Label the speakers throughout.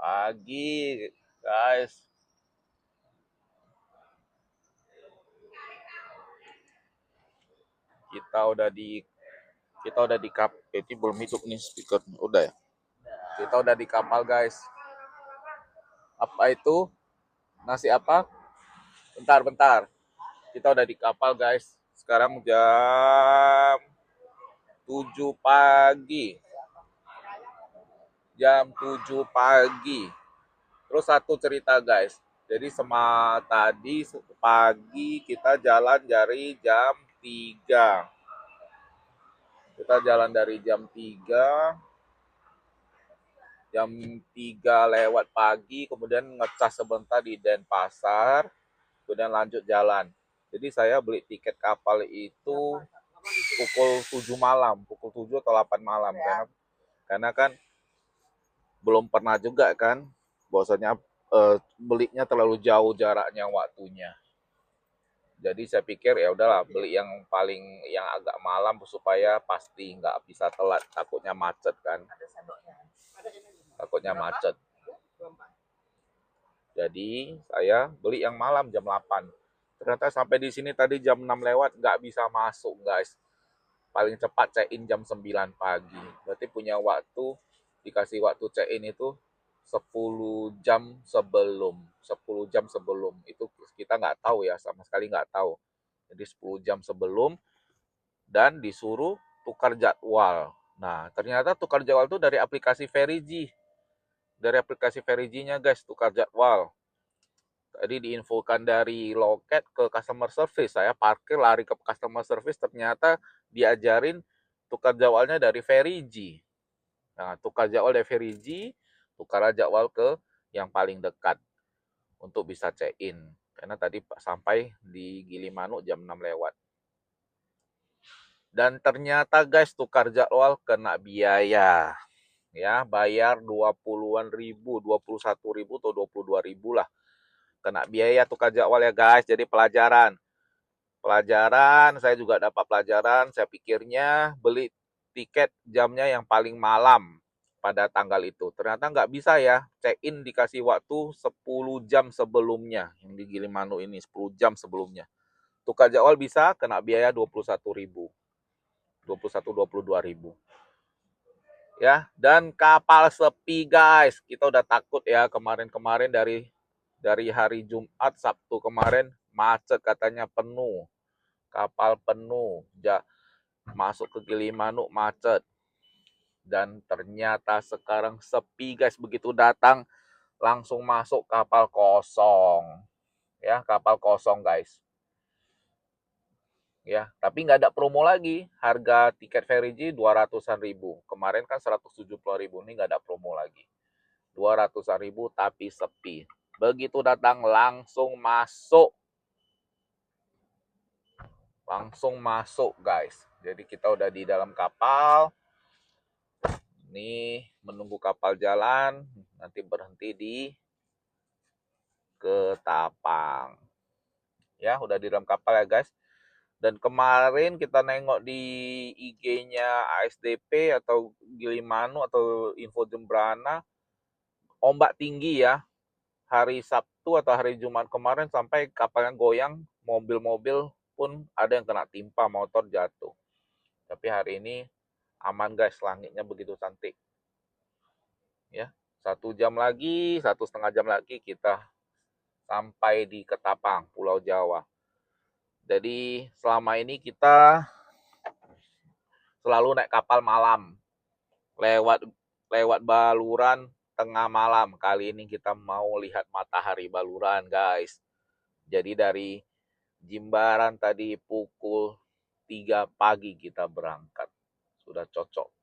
Speaker 1: Pagi, guys. Kita udah di kap. Ini belum hidup nih speaker. Udah ya. Kita udah di kapal, guys. Apa itu? Nasi apa? Bentar. Kita udah di kapal, guys. Sekarang jam 7 pagi. Terus satu cerita, guys. Jadi tadi pagi kita jalan dari jam 3. Kita jalan dari jam 3 lewat pagi, kemudian ngecas sebentar di Denpasar, kemudian lanjut jalan. Jadi saya beli tiket kapal itu pukul 7 malam, pukul 7 atau 8 malam, karena kan belum pernah juga kan, bahwasanya belinya terlalu jauh jaraknya waktunya. Jadi saya pikir ya udahlah beli yang agak malam supaya pasti nggak bisa telat, takutnya macet kan. Jadi saya beli yang malam jam 8. Ternyata sampai di sini tadi jam 6 lewat nggak bisa masuk, guys. Paling cepat check-in jam 9 pagi. Berarti dikasih waktu check-in itu 10 jam sebelum. 10 jam sebelum. Itu kita nggak tahu ya, sama sekali nggak tahu. Jadi 10 jam sebelum dan disuruh tukar jadwal. Nah, ternyata tukar jadwal itu dari aplikasi Ferigi. Dari aplikasi Ferigi-nya, guys, tukar jadwal. Tadi diinfokan dari loket ke customer service. Saya parkir lari ke customer service, ternyata diajarin tukar jadwalnya dari Ferigi. Nah, tukar jadwal dari Ferigi, tukar jadwal ke yang paling dekat untuk bisa check-in. Karena tadi sampai di Gilimanuk jam 6 lewat. Dan ternyata, guys, tukar jadwal kena biaya. Ya, bayar 20-an ribu, 21 ribu atau 22 ribu lah. Kena biaya tukar jadwal ya, guys. Jadi pelajaran, saya juga dapat pelajaran. Saya pikirnya beli tiket jamnya yang paling malam pada tanggal itu. Ternyata nggak bisa ya. Check-in dikasih waktu 10 jam sebelumnya. Yang di Gilimanuk ini 10 jam sebelumnya. Tukar jadwal bisa kena biaya 21 ribu. 22 ribu. Ya, dan kapal sepi, guys. Kita udah takut ya kemarin dari hari Jumat, Sabtu kemarin macet, katanya penuh. Kapal penuh. Masuk ke Gilimanuk macet. Dan ternyata sekarang sepi, guys. Begitu datang langsung masuk kapal kosong. Ya, kapal kosong, guys. Ya, tapi nggak ada promo lagi. Harga tiket Ferigi 200-an ribu. Kemarin kan 170 ribu, ini nggak ada promo lagi. 200-an ribu tapi sepi. Begitu datang langsung masuk. Guys. Jadi kita udah di dalam kapal. Nih, menunggu kapal jalan, nanti berhenti di Ketapang. Ya, udah di dalam kapal ya, guys. Dan kemarin kita nengok di IG-nya ASDP atau Gilimanuk atau Info Jembrana, ombak tinggi ya. Hari Sabtu atau hari Jumat kemarin sampai kapalnya goyang, mobil-mobil pun ada yang kena timpa, motor jatuh. Tapi hari ini aman, guys, langitnya begitu cantik. Ya, 1,5 jam lagi kita sampai di Ketapang, Pulau Jawa. Jadi selama ini kita selalu naik kapal malam, lewat Baluran tengah malam. Kali ini kita mau lihat matahari Baluran, guys. Jadi dari Jimbaran tadi pukul 3 pagi kita berangkat. Sudah cocok.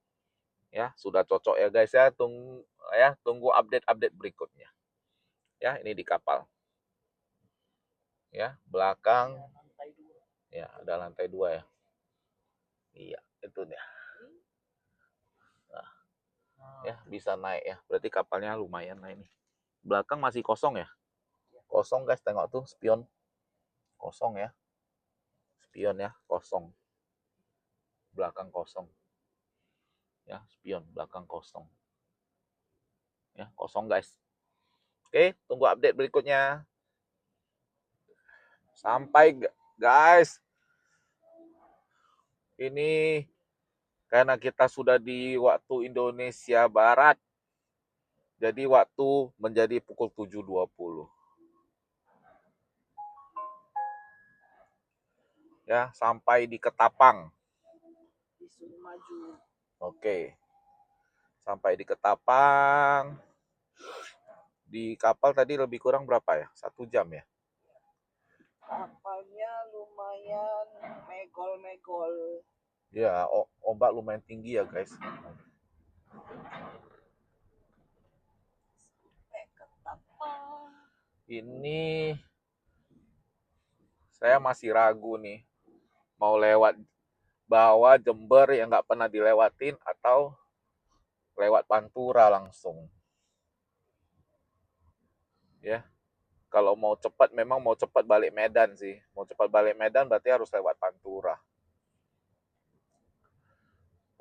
Speaker 1: Ya, sudah cocok ya, guys ya. Tunggu update berikutnya. Ya, ini di kapal. Ya, belakang ya ada lantai 2 ya. Iya, itu dia. Nah, ya bisa naik ya. Berarti kapalnya lumayan lah ini. Belakang masih kosong ya. Kosong, guys, tengok tuh spion. Kosong ya. Spion ya, kosong. Belakang kosong. Ya, spion belakang kosong. Ya, kosong, guys. Oke, tunggu update berikutnya. Sampai guys. Ini karena kita sudah di waktu Indonesia Barat. Jadi waktu menjadi pukul 7.20. Ya, sampai di Ketapang. Oke. Sampai di Ketapang. Di kapal tadi lebih kurang berapa ya? 1 jam ya?
Speaker 2: Kapalnya lumayan megol-megol.
Speaker 1: Ya, ombak lumayan tinggi ya guys. Ini saya masih ragu nih. Mau lewat bawah Jember yang nggak pernah dilewatin atau lewat Pantura langsung. Ya, kalau mau cepat memang mau cepat balik Medan sih. Mau cepat balik Medan berarti harus lewat Pantura.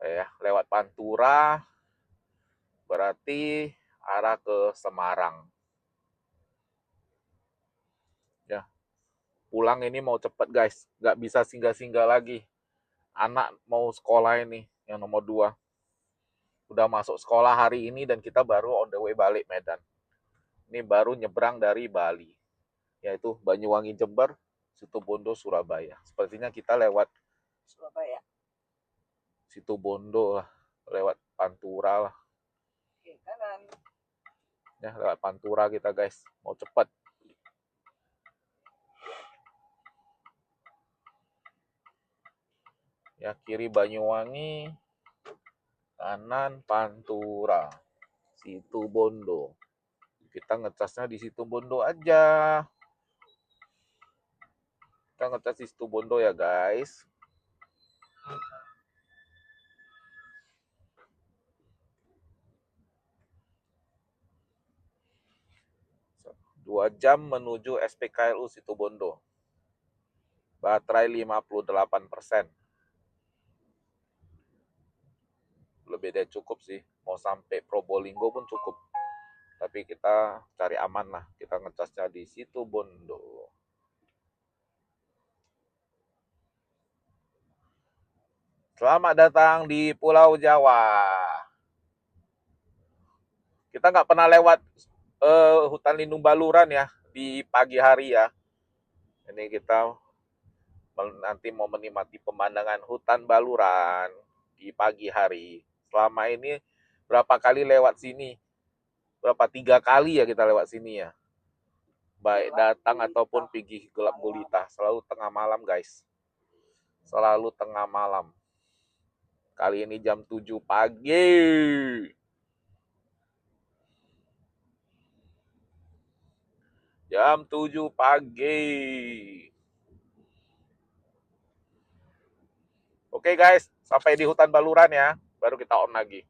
Speaker 1: Ya, lewat Pantura berarti arah ke Semarang. Ya, pulang ini mau cepet guys, nggak bisa singgah-singgah lagi. Anak mau sekolah ini, yang nomor 2. Udah masuk sekolah hari ini dan kita baru on the way balik Medan. Ini baru nyebrang dari Bali, yaitu Banyuwangi Jember, Situbondo Surabaya. Sepertinya kita lewat
Speaker 2: Surabaya.
Speaker 1: Situbondo lah, lewat Pantura lah.
Speaker 2: Oke, kanan.
Speaker 1: Ya, lewat Pantura kita guys, mau cepet. Ya, kiri Banyuwangi, kanan Pantura, Situbondo. Kita ngecasnya di Situbondo aja. Kita ngecas di Situbondo ya guys. Dua jam menuju SPKLU Situbondo. Baterai 58%. Lebih dari cukup sih. Mau sampai Probolinggo pun cukup. Tapi kita cari aman lah. Kita ngecasnya di Situbondo. Selamat datang di Pulau Jawa. Kita nggak pernah lewat hutan lindung Baluran ya di pagi hari ya. Ini kita nanti mau menikmati pemandangan hutan Baluran di pagi hari. Selama ini berapa kali lewat sini? Berapa 3 kali ya kita lewat sini ya. Baik datang ataupun pergi gelap gulita, selalu tengah malam guys. Selalu tengah malam. Kali ini jam 7 pagi. Jam 7 pagi. Oke guys, sampai di hutan Baluran ya. Baru kita on lagi.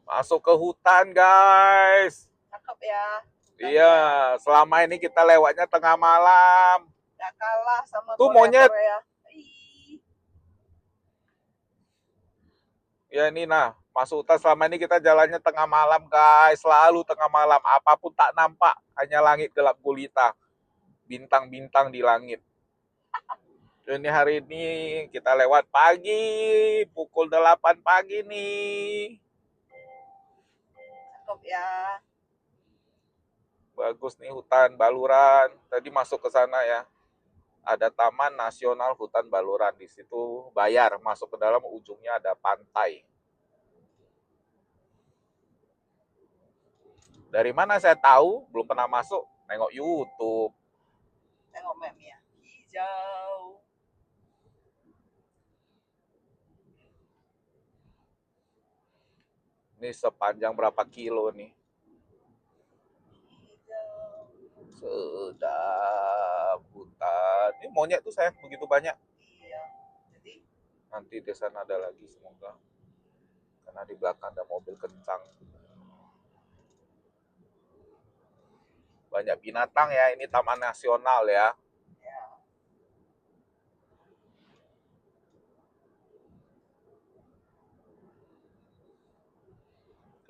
Speaker 1: Masuk ke hutan guys.
Speaker 2: Cakep ya.
Speaker 1: Iya, selama ini kita lewatnya tengah malam.
Speaker 2: Gak kalah sama
Speaker 1: Tuh monyet.
Speaker 2: Korea.
Speaker 1: Ya ini nah, masuk hutan selama ini kita jalannya tengah malam guys. Selalu tengah malam. Apapun tak nampak. Hanya langit gelap gulita. Bintang-bintang di langit. Ini hari ini kita lewat pagi. Pukul 8 pagi nih.
Speaker 2: Cakep ya.
Speaker 1: Bagus nih hutan Baluran. Tadi masuk ke sana ya. Ada Taman Nasional Hutan Baluran. Di situ bayar, masuk ke dalam, ujungnya ada pantai. Dari mana saya tahu? Belum pernah masuk. Nengok YouTube.
Speaker 2: Tengok map-nya. Hijau.
Speaker 1: Ini sepanjang berapa kilo nih? Sedap hutan. Ini monyet tuh sayang begitu banyak.
Speaker 2: Iya. Jadi
Speaker 1: Nanti di sana ada lagi semoga. Karena di belakang ada mobil kencang. Banyak binatang ya, ini taman nasional ya.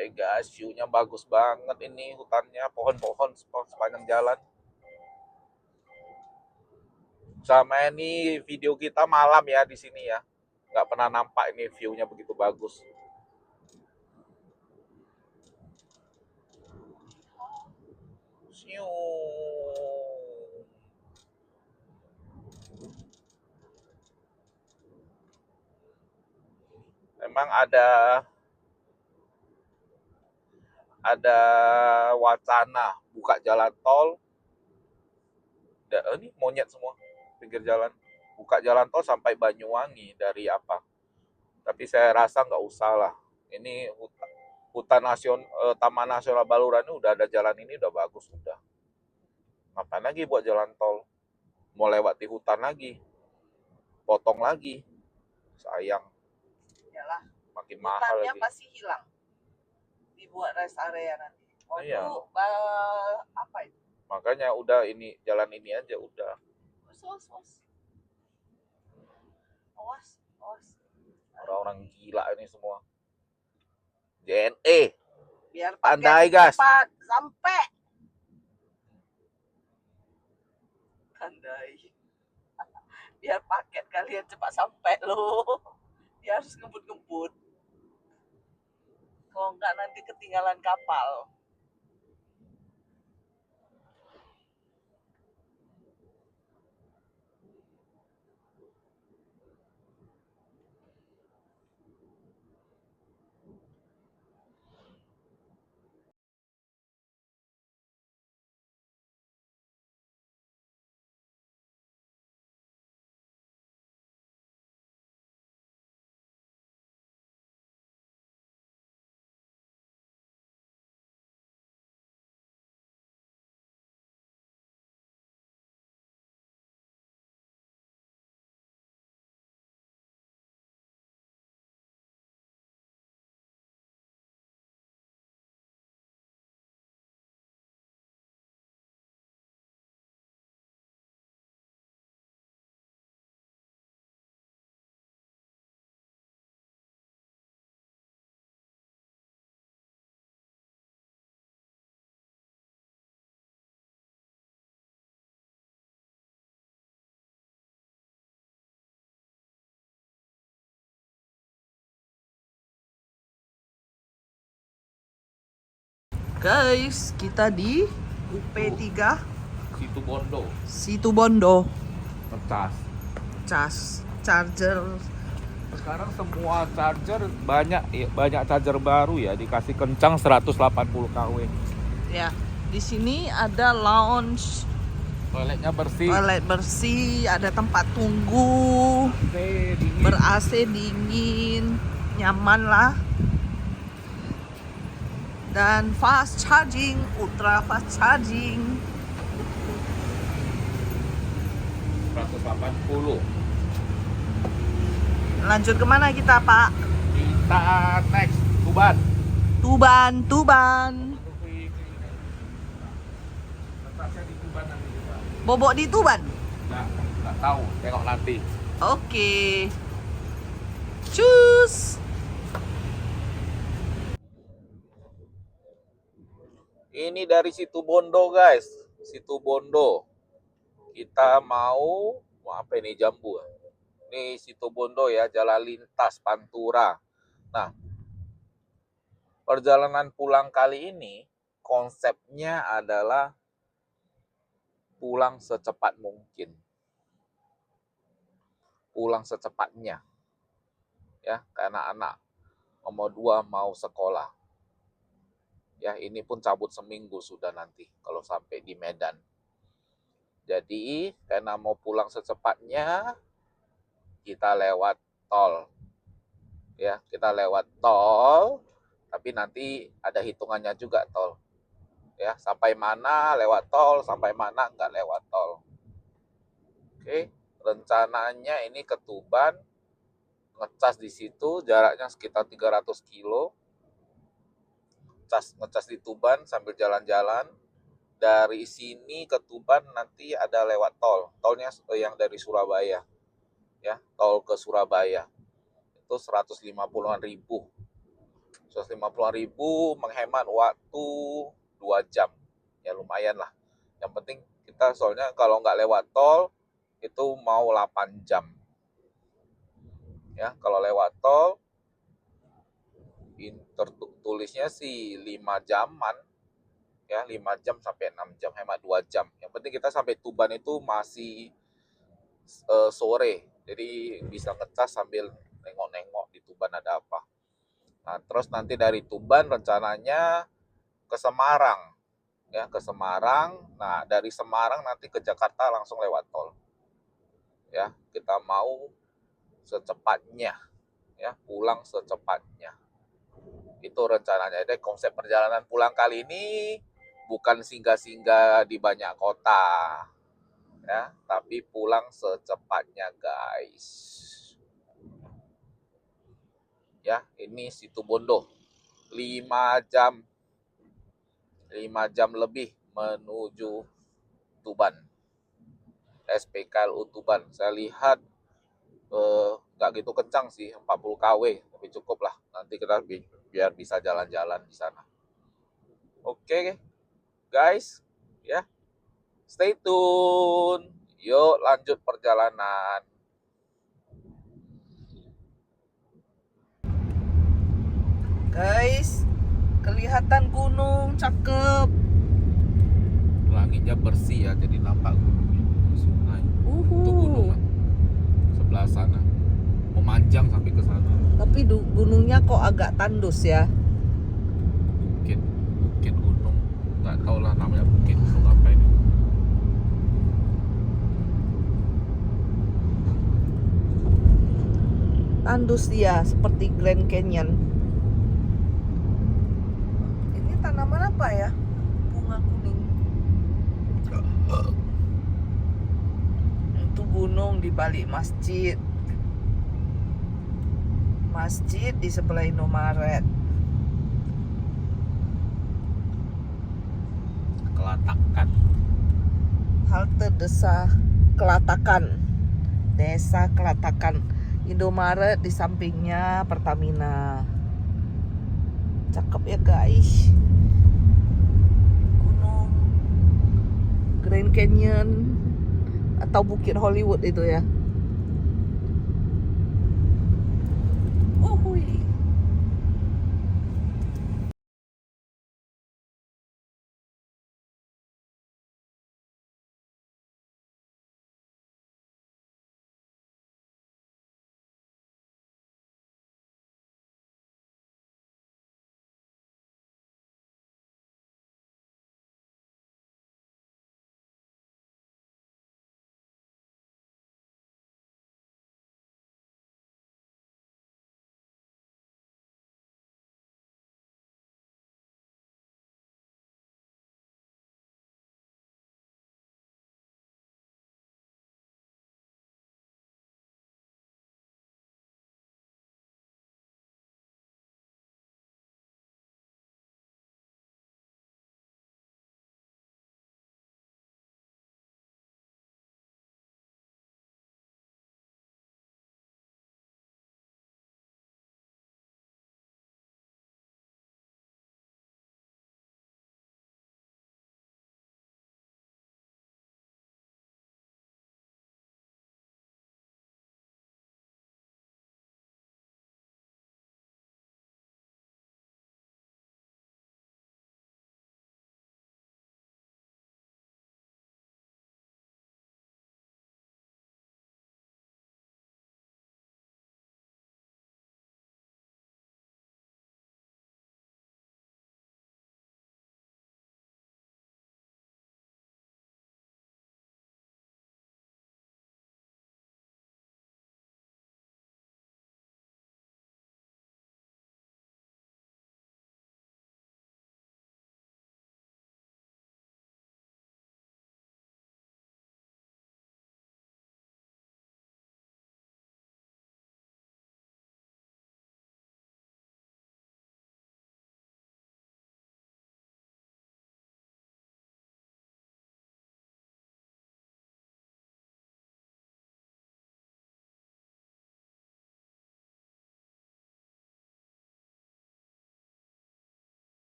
Speaker 1: Oke guys, view-nya bagus banget ini hutannya, pohon-pohon sepanjang jalan. Sama ini video kita malam ya di sini ya. Nggak pernah nampak ini view-nya begitu bagus. Siu. Memang ada wacana buka jalan tol. Ini monyet semua pinggir jalan. Buka jalan tol sampai Banyuwangi dari apa? Tapi saya rasa nggak usah lah. Ini hutan nasional, Taman Nasional Baluran ini udah ada jalan ini udah bagus udah. Ngapain lagi buat jalan tol? Mau lewati hutan lagi, potong lagi, sayang.
Speaker 2: Yalah,
Speaker 1: Makin mahal
Speaker 2: hutannya
Speaker 1: lagi.
Speaker 2: pasti hilang. Dibuat rest area nanti. Waktu
Speaker 1: Iya.
Speaker 2: apa itu?
Speaker 1: Makanya udah ini jalan ini aja udah.
Speaker 2: Awas.
Speaker 1: Orang-orang gila ini semua. JNE.
Speaker 2: Biar
Speaker 1: Andai,
Speaker 2: paket
Speaker 1: guys.
Speaker 2: cepat sampai. Andai. Biar paket kalian cepat sampai loh. Dia harus ngebut-ngebut. Kalau enggak nanti ketinggalan kapal. Guys, kita di UP3
Speaker 1: Situ Bondo.
Speaker 2: Situbondo.
Speaker 1: Ngecas.
Speaker 2: Cas charger.
Speaker 1: Sekarang semua charger banyak charger baru ya, dikasih kencang 180 kW.
Speaker 2: Ya, di sini ada lounge,
Speaker 1: Toiletnya bersih.
Speaker 2: toilet bersih, ada tempat tunggu,
Speaker 1: Dingin.
Speaker 2: ber-AC dingin, nyaman lah. Dan fast charging, ultra fast charging.
Speaker 1: 180.
Speaker 2: Lanjut kemana kita, Pak?
Speaker 1: Kita next Tuban.
Speaker 2: Tuban.
Speaker 1: Letaknya di Tuban nanti kita.
Speaker 2: Bobok di Tuban.
Speaker 1: Nggak tahu, tengok nanti.
Speaker 2: Oke. Cus.
Speaker 1: Ini dari Situ Bondo guys, Situ Bondo. Kita mau apa ini, Jambu. Ini Situ Bondo ya, jalan lintas Pantura. Nah, perjalanan pulang kali ini konsepnya adalah pulang secepat mungkin. Pulang secepatnya. Ya, karena anak nomor 2 mau sekolah. Ya, ini pun cabut seminggu sudah nanti kalau sampai di Medan. Jadi, karena mau pulang secepatnya, kita lewat tol. Ya, kita lewat tol, tapi nanti ada hitungannya juga tol. Ya, sampai mana lewat tol, sampai mana nggak lewat tol. Oke, rencananya ini ke Tuban, ngecas di situ, jaraknya sekitar 300 kilo. Ngecas di Tuban sambil jalan-jalan. Dari sini ke Tuban nanti ada lewat tol. Tolnya yang dari Surabaya. Ya, tol ke Surabaya. Itu 150-an ribu. 150.000 menghemat waktu 2 jam. Ya lumayan lah. Yang penting kita soalnya kalau nggak lewat tol itu mau 8 jam. Ya, kalau lewat tol tertulisnya sih 5 jaman. Ya, 5 jam sampai 6 jam, hemat 2 jam. Yang penting kita sampai Tuban itu masih sore. Jadi bisa ngecas sambil nengok-nengok di Tuban ada apa. Nah, terus nanti dari Tuban rencananya ke Semarang. Ya, ke Semarang. Nah, dari Semarang nanti ke Jakarta langsung lewat tol. Ya, kita mau secepatnya, ya, pulang secepatnya. Itu rencananya. Jadi konsep perjalanan pulang kali ini bukan singgah-singgah di banyak kota, ya, tapi pulang secepatnya, guys. Ya, ini Situbondo. 5 jam 5 jam lebih menuju Tuban. SPKLU Tuban. Saya lihat nggak gitu kencang sih, 40 kW, tapi cukup lah. Nanti kita biar bisa jalan-jalan di sana. Oke, guys, ya, stay tune. Yuk lanjut perjalanan.
Speaker 2: Guys, kelihatan gunung, cakep.
Speaker 1: Langitnya bersih ya, jadi nampak gunungnya. Sungai. Itu gunung sebelah sana. Memanjang sampai ke sana.
Speaker 2: Tapi gunungnya kok agak tandus ya.
Speaker 1: Bukit gunung. Nggak tahu lah namanya bukit gunung apa ini.
Speaker 2: Tandus dia seperti Grand Canyon. Ini tanaman apa ya? Bunga kuning. Itu gunung di balik masjid. Masjid di sebelah Indomaret.
Speaker 1: Kelatakan.
Speaker 2: Halte Desa Kelatakan. Desa Kelatakan. Indomaret di sampingnya Pertamina. Cakep ya guys. Gunung Grand Canyon atau Bukit Hollywood itu ya.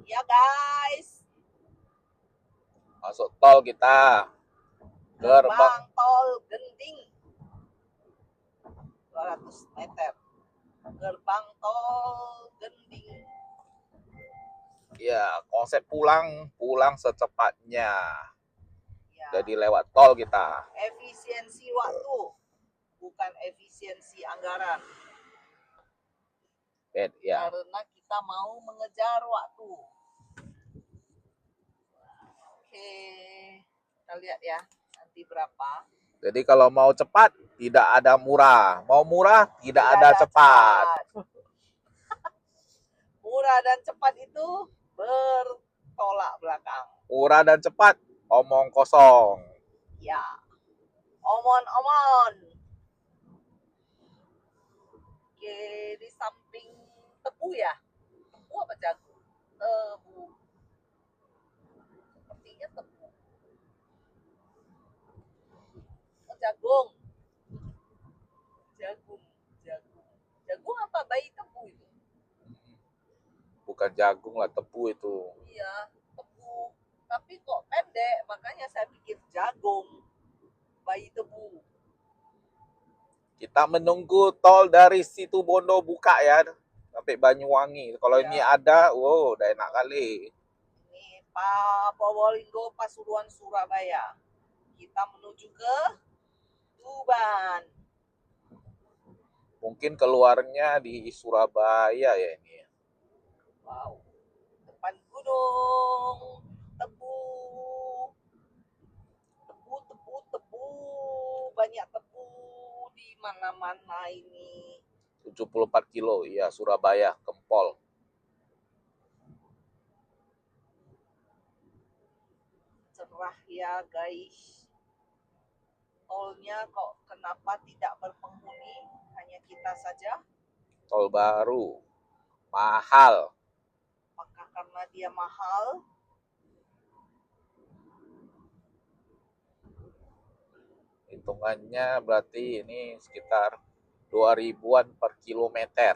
Speaker 2: Ya guys,
Speaker 1: Masuk tol kita. Gerbang.
Speaker 2: gerbang tol Genting 200 meter. Gerbang tol Genting.
Speaker 1: Ya, konsep pulang secepatnya.
Speaker 2: Ya,
Speaker 1: Jadi lewat tol kita.
Speaker 2: efisiensi waktu, bukan efisiensi anggaran.
Speaker 1: Ya.
Speaker 2: Karena kita mau mengejar waktu. Oke, kita lihat ya nanti berapa.
Speaker 1: Jadi kalau mau cepat, tidak ada murah. Mau murah, tidak ada cepat.
Speaker 2: Murah dan cepat itu bertolak belakang.
Speaker 1: Murah dan cepat, omong kosong.
Speaker 2: Ya, omon-omon. Oke, di samping tebu ya. Tebu apa jagung? Tebu. Sepertinya tebu. Oh, jagung. Jagung. Jagung. Jagung apa bayi tebu itu?
Speaker 1: Bukan jagung lah, tebu itu.
Speaker 2: Iya, tebu. Tapi kok pendek, makanya saya pikir jagung. Bayi tebu.
Speaker 1: Kita menunggu tol dari situ Bondo buka ya, sampai Banyuwangi. Kalau
Speaker 2: Ya.
Speaker 1: ini ada, wow, udah enak kali.
Speaker 2: Ini Pak Probolinggo, Pasuruan, Surabaya. Kita menuju ke Tuban.
Speaker 1: Mungkin keluarnya di Surabaya ya ini.
Speaker 2: Wow. Depan gunung. Tebu. Tebu, tebu, tebu. Banyak tebu di mana-mana ini.
Speaker 1: 74 kilo, iya Surabaya, Kempol.
Speaker 2: Cerah ya guys. Tolnya kok kenapa tidak berpenghuni? Hanya kita saja.
Speaker 1: Tol baru, mahal.
Speaker 2: Apakah karena dia mahal?
Speaker 1: Hitungannya berarti ini sekitar 2000-an per kilometer.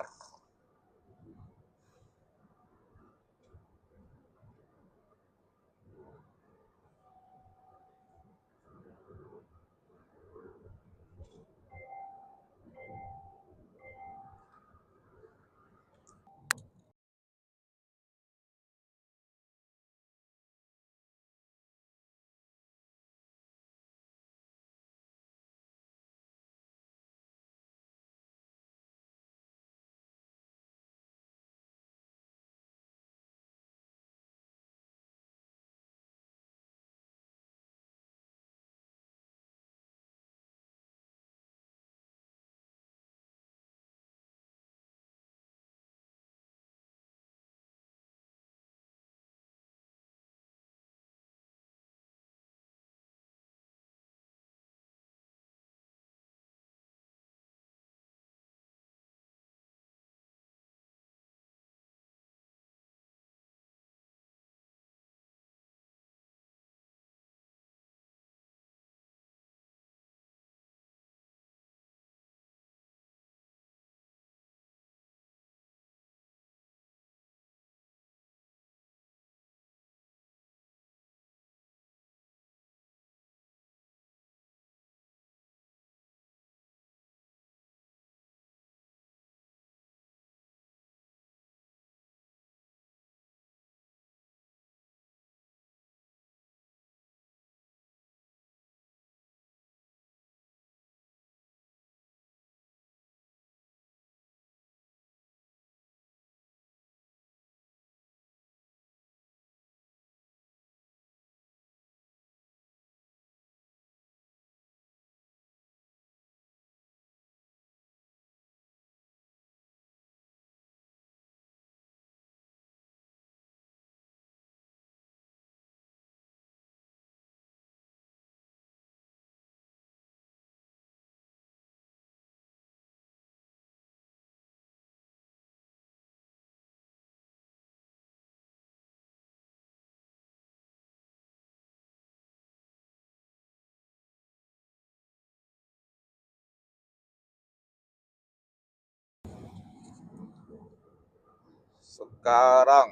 Speaker 1: Sekarang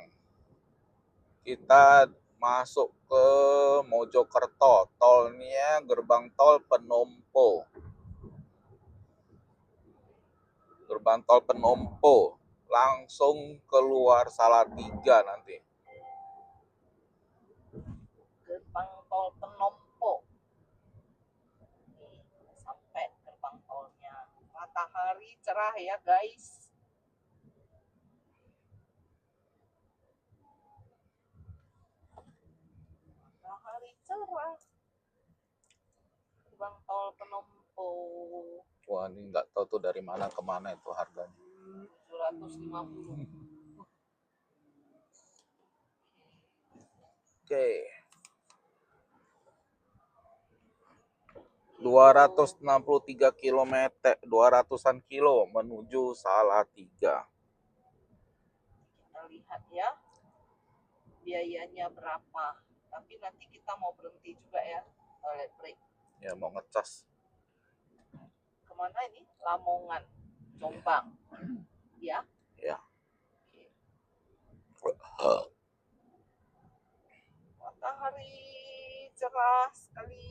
Speaker 1: kita masuk ke Mojokerto. Tolnya gerbang tol Penompo. Gerbang tol Penompo. Langsung keluar Salatiga nanti.
Speaker 2: Gerbang tol Penompo. Nih, sampai gerbang tolnya. Matahari cerah ya guys. Matahari cerah. Gerbang tol Penompo.
Speaker 1: Wah, ini nggak tahu tuh dari mana ke mana itu harganya.
Speaker 2: 750.
Speaker 1: Oke. 263 km, 200-an kilo menuju Salatiga.
Speaker 2: Kita lihat ya biayanya berapa. Tapi nanti kita mau berhenti juga ya, toilet break.
Speaker 1: Ya, mau ngecas.
Speaker 2: Kemana ini? Lamongan, Jombang. Ya?
Speaker 1: Ya.
Speaker 2: Matahari cerah sekali.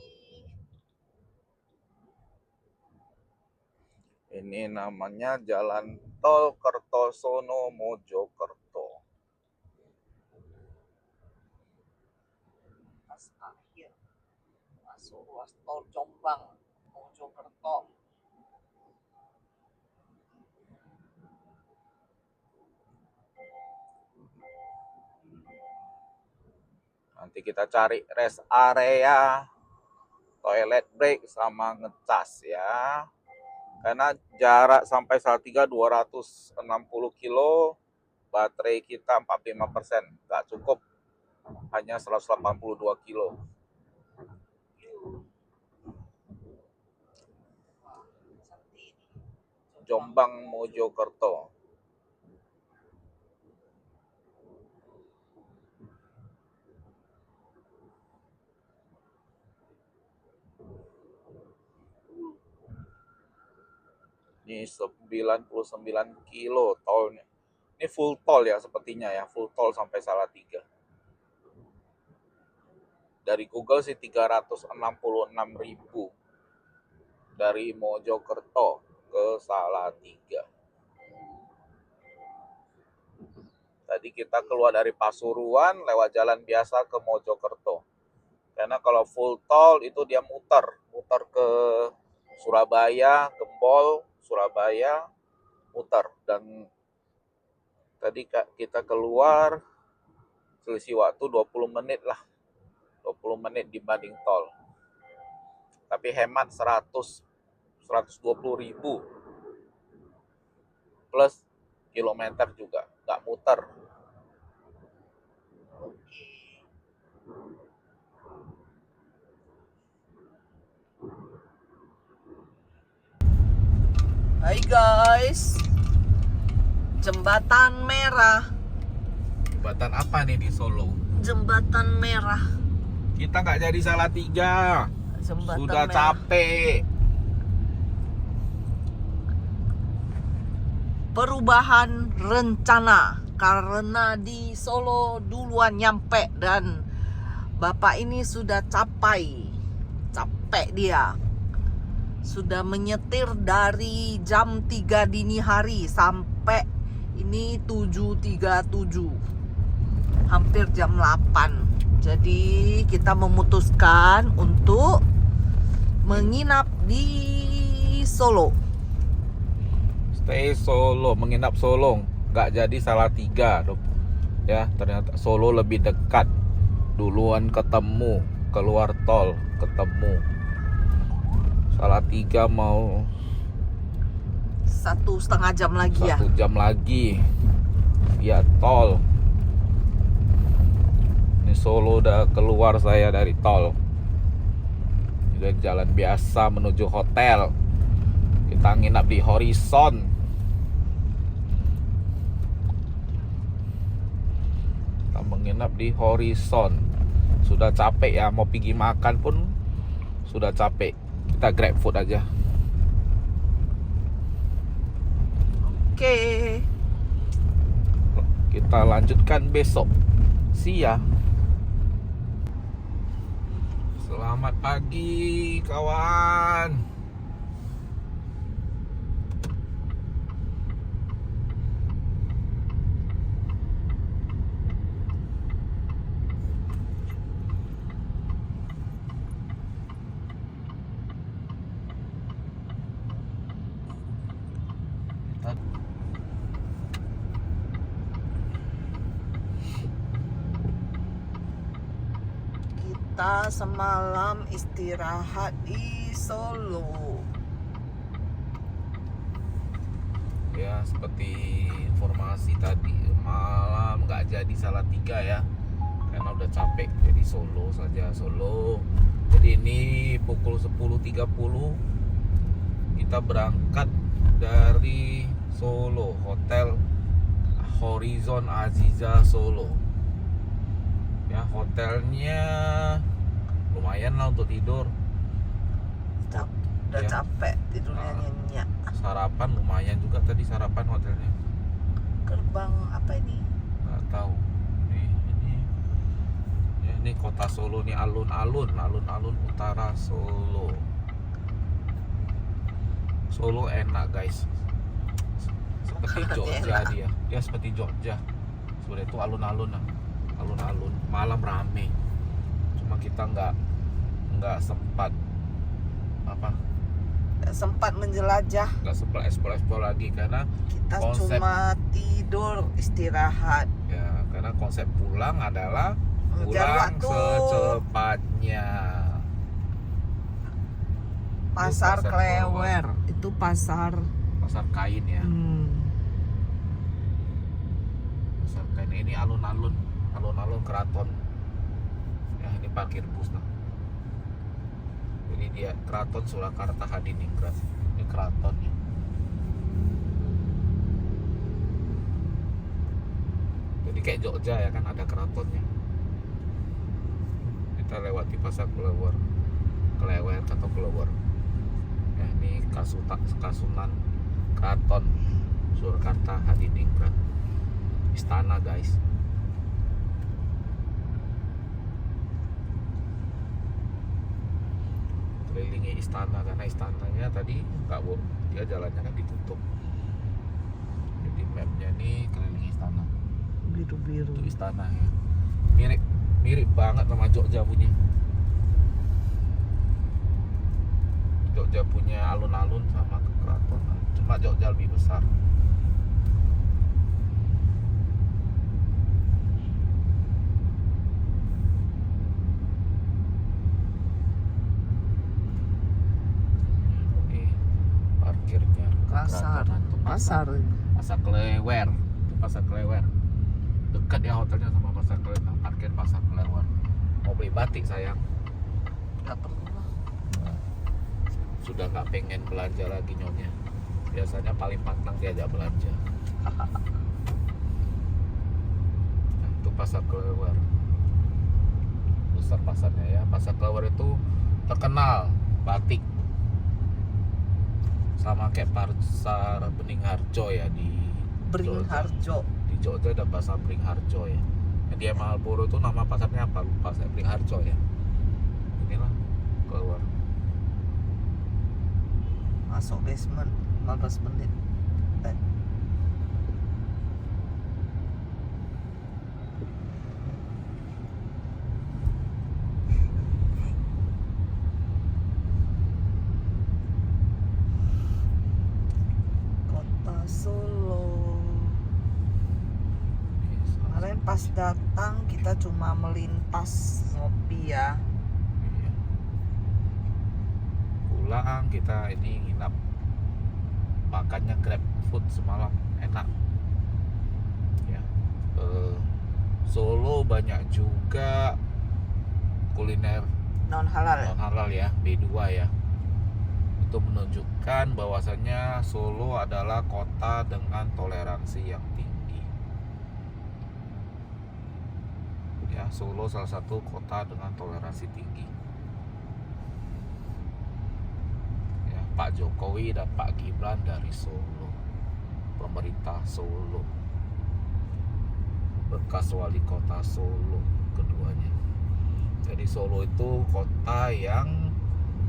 Speaker 1: Ini namanya Jalan Tol Kertosono Mojokerto.
Speaker 2: Pas akhir masuk ruas tol Jombang, Mojokerto.
Speaker 1: Nanti kita cari rest area, toilet break sama ngecas ya. Karena jarak sampai Salatiga 260 kilo, baterai kita 45%, nggak cukup, hanya 182 kilo. Jombang Mojokerto. Ini 99 kilo tolnya. Ini full tol ya sepertinya ya, full tol sampai Salatiga. Dari Google sih 366.000 dari Mojokerto ke Salatiga. Tadi kita keluar dari Pasuruan lewat jalan biasa ke Mojokerto. Karena kalau full tol itu dia muter ke Surabaya, Gempol, Surabaya, muter. Dan tadi kita keluar selisih waktu 20 menit lah. 20 menit dibanding tol. Tapi hemat 120.000 plus kilometer juga, nggak muter.
Speaker 2: Hai guys, Jembatan Merah.
Speaker 1: Jembatan apa nih di Solo?
Speaker 2: Jembatan Merah.
Speaker 1: Kita nggak jadi Salatiga.
Speaker 2: Jembatan
Speaker 1: Sudah
Speaker 2: Merah.
Speaker 1: capek.
Speaker 2: Perubahan rencana karena di Solo duluan nyampe dan bapak ini sudah capek dia. Sudah menyetir dari jam 3 dini hari sampai ini 7.37, hampir jam 8. Jadi kita memutuskan untuk menginap di Solo.
Speaker 1: Stay Solo, menginap Solo, nggak jadi Salatiga dong. Ya, ternyata Solo lebih dekat. Duluan ketemu, keluar tol ketemu. Salatiga mau
Speaker 2: 1,5 jam lagi ya.
Speaker 1: 1 jam lagi. Ya tol. Ini Solo udah keluar saya dari tol. Udah jalan biasa menuju hotel. Kita nginap di Horizon. Kita menginap di Horizon. Sudah capek ya, mau pergi makan pun sudah capek. Kita grab food aja.
Speaker 2: Oke.
Speaker 1: Kita lanjutkan besok Sia. Selamat pagi kawan.
Speaker 2: Kita semalam istirahat di Solo.
Speaker 1: Ya, seperti informasi tadi, malam nggak jadi Salatiga ya, karena udah capek. Jadi Solo saja, Solo. Jadi ini pukul 10.30 kita berangkat dari Solo, Hotel Horizon Aziza Solo. Ya, hotelnya lumayan lah untuk tidur.
Speaker 2: Udah
Speaker 1: Ya.
Speaker 2: capek tidurnya nyenyak.
Speaker 1: Sarapan lumayan juga tadi, sarapan hotelnya.
Speaker 2: Gerbang apa ini?
Speaker 1: Nggak tahu. Ini ya, ini kota Solo nih, alun-alun utara Solo. Solo enak guys, seperti
Speaker 2: Makanannya
Speaker 1: Jogja
Speaker 2: enak.
Speaker 1: dia seperti Jogja. Sebenarnya itu alun-alun, malam rame. Cuma kita nggak sempat
Speaker 2: Nggak sempat menjelajah.
Speaker 1: nggak sempat eksplor lagi karena
Speaker 2: Kita
Speaker 1: konsep-
Speaker 2: cuma tidur, istirahat.
Speaker 1: ya karena konsep pulang adalah
Speaker 2: Mengejar
Speaker 1: pulang
Speaker 2: waktu.
Speaker 1: secepatnya.
Speaker 2: Pasar
Speaker 1: Pasar
Speaker 2: Klewer. Itu pasar.
Speaker 1: Pasar kain ya. Pasar kain ini alun-alun keraton. Ya, ini parkir bus nah. Jadi dia Keraton Surakarta Hadiningrat. Ini keratonnya. Jadi kayak Jogja ya kan, ada keratonnya. Kita lewati pasar Klewer atau Klewer. Ya, ini Kasunan Keraton Surakarta Hadiningrat. Istana guys. Kelilingi istana karena istananya tadi nggak boleh, dia jalannya kan ditutup. Jadi mapnya nih kelilingi istana.
Speaker 2: Biru-biru.
Speaker 1: Itu istana ya. Mirip banget sama Jogja punya. Jogja punya alun-alun sama keraton. Cuma Jogja lebih besar. Ini parkirnya.
Speaker 2: Pasar.
Speaker 1: Keratonan tuh
Speaker 2: Pasar.
Speaker 1: Pasar Klewer. Itu Pasar Klewer. Dekat ya hotelnya sama Pasar Klewer. Nah, parkir Pasar Klewer. Mau beli batik sayang.
Speaker 2: Nggak perlu lah.
Speaker 1: Sudah nggak pengen belanja lagi nyonya. Biasanya paling pantang diajak belanja. Nah, itu Pasar Klewer. Besar pasarnya ya. Pasar Klewer itu terkenal batik. Sama kayak Pasar Beringharjo ya di
Speaker 2: Beringharjo.
Speaker 1: Di Jogja ada Pasar Beringharjo ya. Di Malioboro itu nama pasarnya apa lupa saya, Beringharjo ya. Inilah Klewer.
Speaker 2: Masuk basement 15 menit. Kota Solo. Kemarin pas datang kita cuma melintas ngopi ya.
Speaker 1: Iya. Pulang kita ini nginap, makannya Grab food semalam enak ya. Solo banyak juga kuliner
Speaker 2: Non halal.
Speaker 1: non halal ya, B2 ya. Itu menunjukkan bahwasannya Solo adalah kota dengan toleransi yang tinggi. Ya, Solo salah satu kota dengan toleransi tinggi. Ya, Pak Jokowi dan Pak Gibran dari Solo, pemerintah Solo. bekas wali kota Solo keduanya. Jadi Solo itu kota yang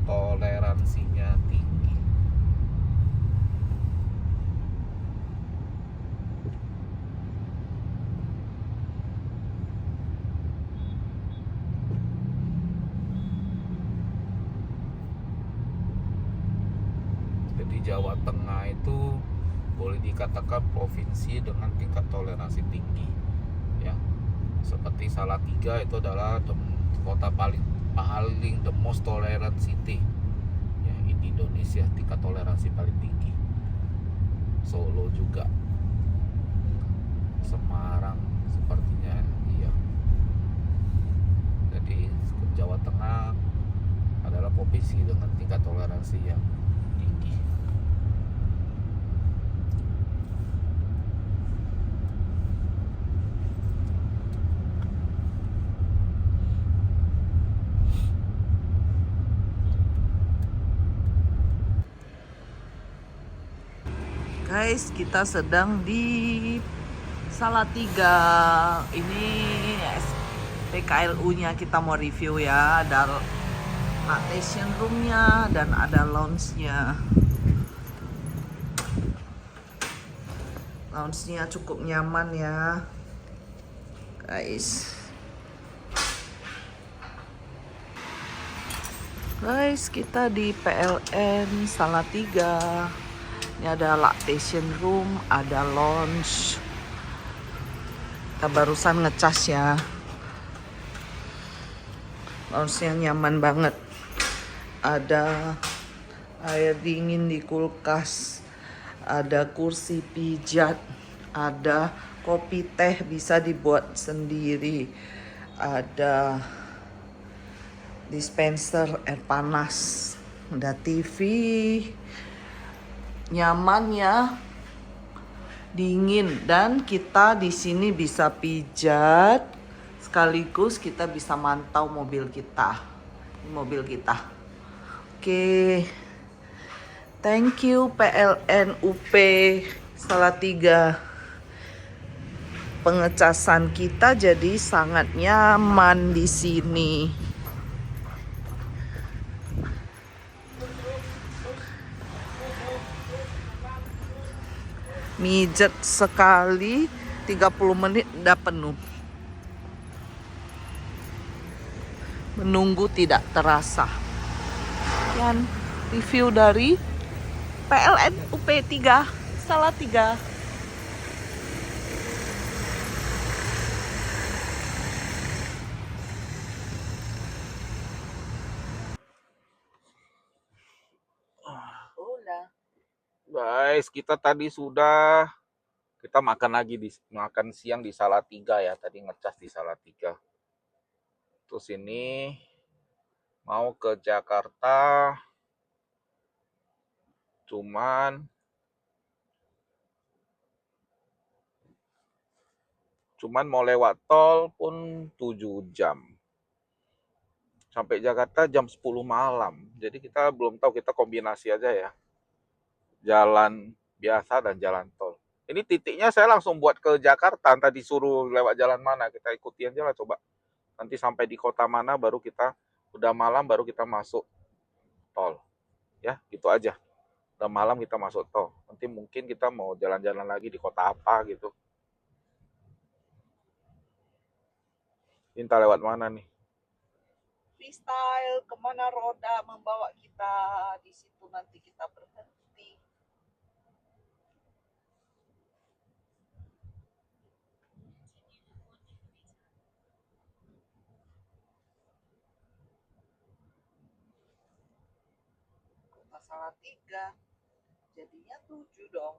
Speaker 1: toleransinya tinggi. Jadi Jawa Tengah itu boleh dikatakan provinsi dengan tingkat toleransi tinggi, ya. Seperti Salatiga itu adalah kota paling the most tolerant city, ya, di Indonesia, tingkat toleransi paling tinggi. Solo juga, Semarang sepertinya, iya. Jadi Jawa Tengah adalah provinsi dengan tingkat toleransi yang tinggi.
Speaker 2: Guys, kita sedang di Salatiga. Ini PKLU-nya kita mau review ya. Ada lactation room-nya dan ada lounge-nya. Lounge-nya cukup nyaman ya, guys. Guys, kita di PLN Salatiga. Ini ada lactation room, ada lounge. Kita barusan ngecas ya. Lounge-nya nyaman banget. Ada air dingin di kulkas, ada kursi pijat, ada kopi teh bisa dibuat sendiri, ada dispenser air panas, ada TV, nyaman ya, dingin, dan kita di sini bisa pijat sekaligus kita bisa mantau mobil kita. Ini mobil kita. Oke. Thank you PLN UP Salatiga. Pengecasan kita jadi sangat nyaman di sini. Mijet sekali 30 menit udah penuh. Menunggu tidak terasa. Sekian review dari PLN UP 3 Salatiga.
Speaker 1: Guys, kita makan lagi makan siang di Salatiga ya. Tadi ngecas di Salatiga. Terus ini mau ke Jakarta, cuman mau lewat tol pun 7 jam. Sampai Jakarta jam 10 malam. Jadi kita belum tahu, kita kombinasi aja ya. Jalan biasa dan jalan tol. Ini titiknya saya langsung buat ke Jakarta, tadi suruh lewat jalan mana, kita ikuti aja lah coba. Nanti sampai di kota mana baru kita, udah malam baru kita masuk tol. Ya, gitu aja. Udah malam kita masuk tol. Nanti mungkin kita mau jalan-jalan lagi di kota apa gitu. Entah lewat mana nih.
Speaker 2: Freestyle, kemana roda membawa kita, di situ nanti kita berhenti. Kota Salatiga, jadinya 7 dong.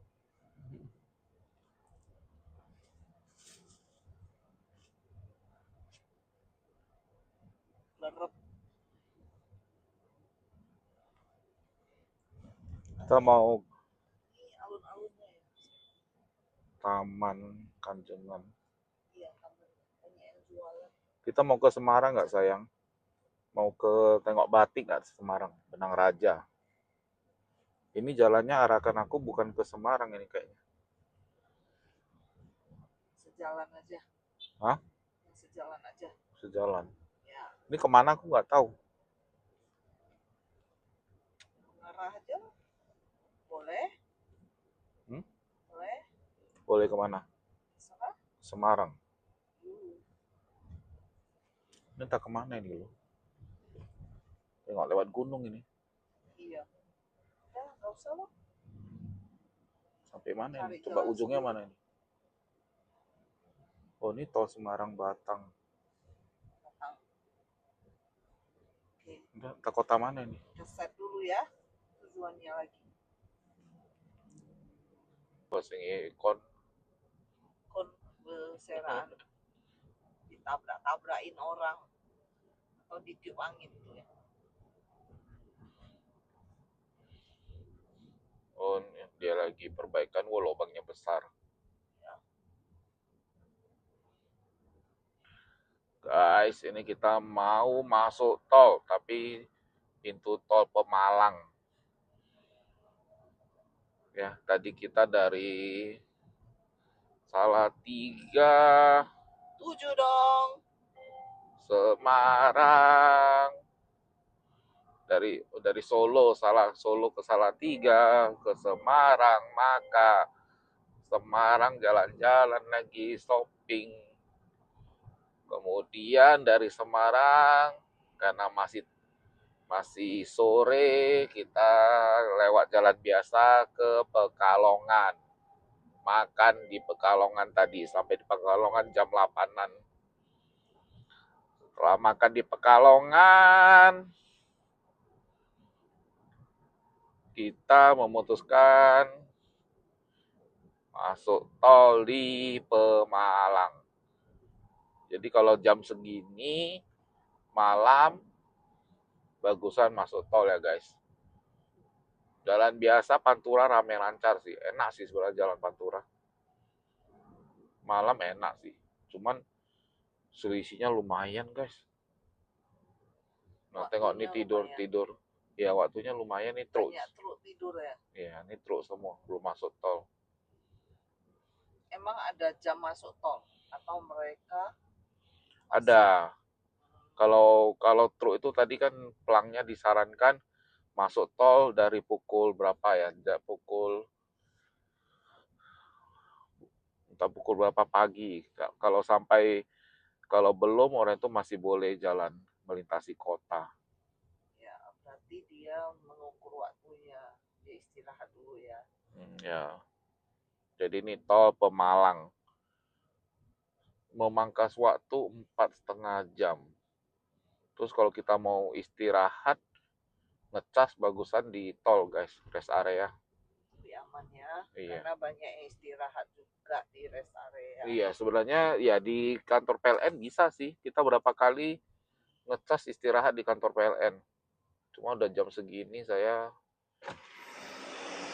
Speaker 2: Lerep.
Speaker 1: Kita mau
Speaker 2: Ini alun-alunnya ya.
Speaker 1: Taman Kanjengan.
Speaker 2: Iya, banyak yang jualan.
Speaker 1: Kita mau ke Semarang nggak sayang? Mau ke tengok batik nggak Semarang? Benang Raja. Ini jalannya arahkan aku bukan ke Semarang ini kayaknya.
Speaker 2: Sejalan aja.
Speaker 1: Hah?
Speaker 2: Sejalan aja.
Speaker 1: Sejalan.
Speaker 2: Ya,
Speaker 1: Ini kemana aku nggak tahu.
Speaker 2: arah aja. Boleh,
Speaker 1: Hmm?
Speaker 2: boleh.
Speaker 1: Boleh kemana?
Speaker 2: Serah.
Speaker 1: Semarang.
Speaker 2: Hmm,
Speaker 1: Ini entah kemana ini loh. Tengok lewat gunung ini.
Speaker 2: iya. Ya, nggak usah lah.
Speaker 1: Sampai mana ini?
Speaker 2: Cari
Speaker 1: Coba
Speaker 2: jalan
Speaker 1: ujungnya
Speaker 2: sendiri.
Speaker 1: mana ini? Oh, ini tol Semarang Batang.
Speaker 2: Datang. Oke,
Speaker 1: Entah kota mana ini?
Speaker 2: kita set dulu ya. Tujuannya lagi.
Speaker 1: Bos ini kon.
Speaker 2: Kon beseraan ditabrak-tabrakin orang atau ditiup angin tuh ya.
Speaker 1: Oh, dia lagi perbaikan. Wah, lubangnya besar.
Speaker 2: Ya.
Speaker 1: Guys, ini kita mau masuk tol, tapi pintu tol Pemalang. Ya, tadi kita dari Salatiga,
Speaker 2: 7 dong.
Speaker 1: Semarang, dari Solo ke Salatiga, ke Semarang, maka Semarang jalan-jalan lagi shopping. Kemudian dari Semarang karena masih sore kita lewat jalan biasa ke Pekalongan. Makan di Pekalongan tadi sampai di Pekalongan jam 8-an. Setelah makan di Pekalongan, kita memutuskan masuk tol di Pemalang. Jadi kalau jam segini malam bagusan masuk tol ya guys. Jalan biasa Pantura rame lancar sih, enak sih sebenarnya jalan Pantura. Malam enak sih, cuman selisihnya lumayan guys. Nah tengok nih tidur. Ya waktunya lumayan nih truk.
Speaker 2: Banyak truk tidur ya.
Speaker 1: Ya ini truk semua belum masuk tol.
Speaker 2: Emang ada jam masuk tol atau mereka
Speaker 1: Ada. Kalau truk itu tadi kan pelangnya disarankan masuk tol dari pukul berapa ya? Entah pukul berapa pagi. Kalau belum orang itu masih boleh jalan melintasi kota.
Speaker 2: ya berarti dia mengukur waktunya, dia istirahat dulu ya.
Speaker 1: Ya. Jadi ini tol Pemalang. Memangkas waktu 4,5 jam. Terus kalau kita mau istirahat, ngecas bagusan di tol guys, rest area.
Speaker 2: Lebih aman ya,
Speaker 1: Iya.
Speaker 2: karena banyak yang istirahat juga di rest area.
Speaker 1: Iya, sebenarnya ya di kantor PLN bisa sih. Kita berapa kali ngecas istirahat di kantor PLN. Cuma udah jam segini saya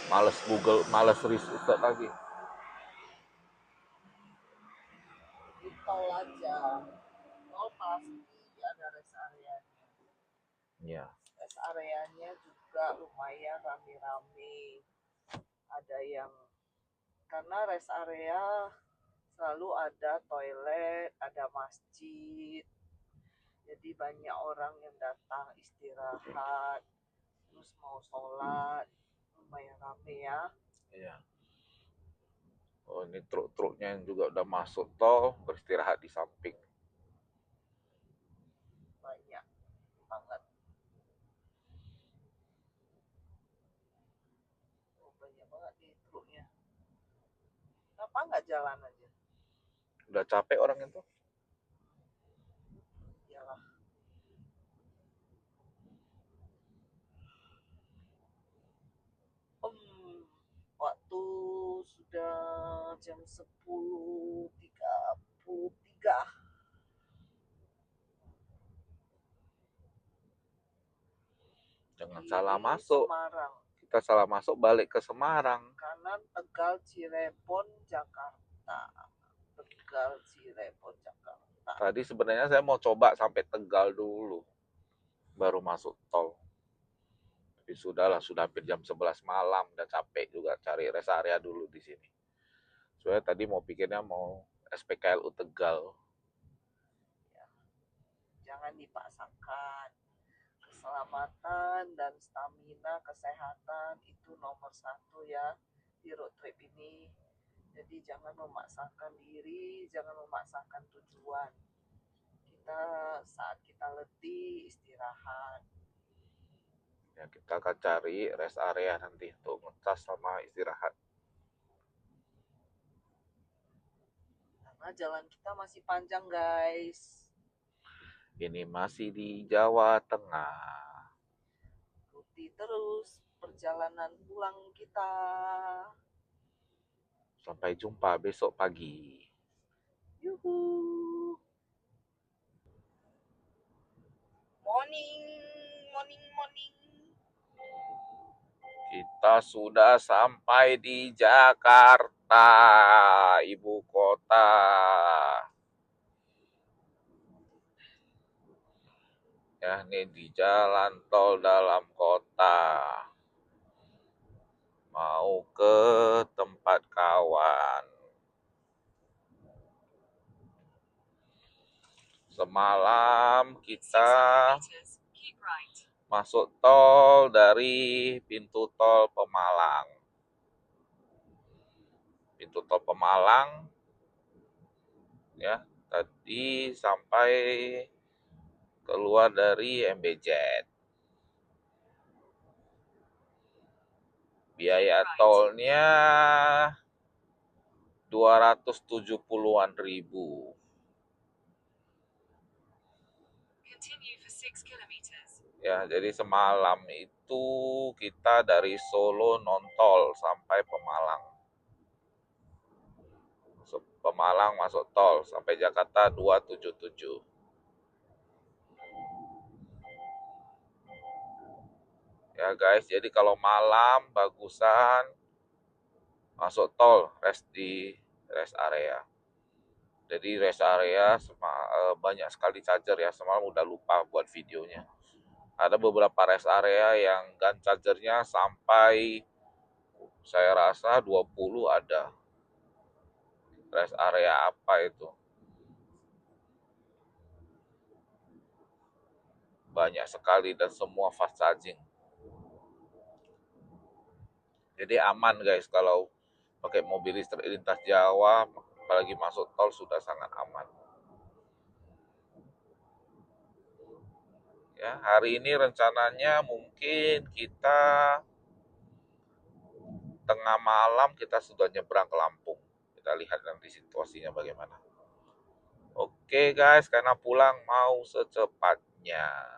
Speaker 1: males riset lagi.
Speaker 2: Di tol aja, tol pasti ada rest area.
Speaker 1: Iya.
Speaker 2: Rest areanya juga lumayan rame-rame. Ada yang karena rest area selalu ada toilet, ada masjid. Jadi banyak orang yang datang istirahat, terus mau sholat, lumayan rame ya.
Speaker 1: Iya. Oh, ini truk-truknya yang juga udah masuk tol, beristirahat di samping.
Speaker 2: Banyak banget. Oh, banyak banget nih truknya. Kenapa nggak jalan aja?
Speaker 1: Udah capek orang itu.
Speaker 2: Iyalah. Waktu sudah jam 10.33.
Speaker 1: Jangan
Speaker 2: Di
Speaker 1: salah masuk.
Speaker 2: Semarang.
Speaker 1: Kita salah masuk balik ke Semarang.
Speaker 2: Kanan Tegal Cirebon Jakarta. Tegal Cirebon Jakarta.
Speaker 1: Tadi sebenarnya saya mau coba sampai Tegal dulu, baru masuk tol. Tapi sudah hampir jam 11 malam, udah capek juga cari rest area dulu di sini. Soalnya tadi mau pikirnya mau SPKLU Tegal.
Speaker 2: jangan dipaksakan. Keselamatan dan stamina, kesehatan itu nomor satu ya di road trip ini. Jadi jangan memaksakan diri, jangan memaksakan tujuan. Kita saat kita letih istirahat.
Speaker 1: Ya, kita akan cari rest area nanti untuk ngecas sama istirahat.
Speaker 2: Karena jalan kita masih panjang guys.
Speaker 1: Ini masih di Jawa Tengah.
Speaker 2: Ikuti terus perjalanan pulang kita.
Speaker 1: Sampai jumpa besok pagi.
Speaker 2: Yuhu. Morning, morning, morning.
Speaker 1: Kita sudah sampai di Jakarta, ibu kota. Ya, ini di jalan tol dalam kota. Mau ke tempat kawan. Semalam kita masuk tol dari pintu tol Pemalang. Pintu tol Pemalang ya, tadi sampai keluar dari MBZ. Biaya tolnya 270-an ribu. Ya, jadi semalam itu kita dari Solo non-tol sampai Pemalang. Pemalang masuk tol sampai Jakarta 277. Ya guys, jadi kalau malam bagusan masuk tol, rest di rest area. Jadi rest area banyak sekali charger ya, semalam udah lupa buat videonya. Ada beberapa rest area yang gun chargernya sampai saya rasa 20 ada. Rest area apa itu? Banyak sekali dan semua fast charging. Jadi aman guys kalau pakai mobil listrik lintas Jawa, apalagi masuk tol sudah sangat aman. Ya, hari ini rencananya mungkin kita tengah malam kita sudah nyebrang ke Lampung. Kita lihat nanti situasinya bagaimana. Oke guys, karena pulang mau secepatnya.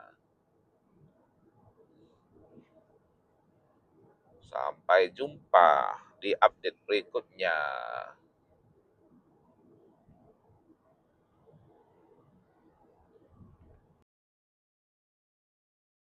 Speaker 1: Sampai jumpa di update berikutnya.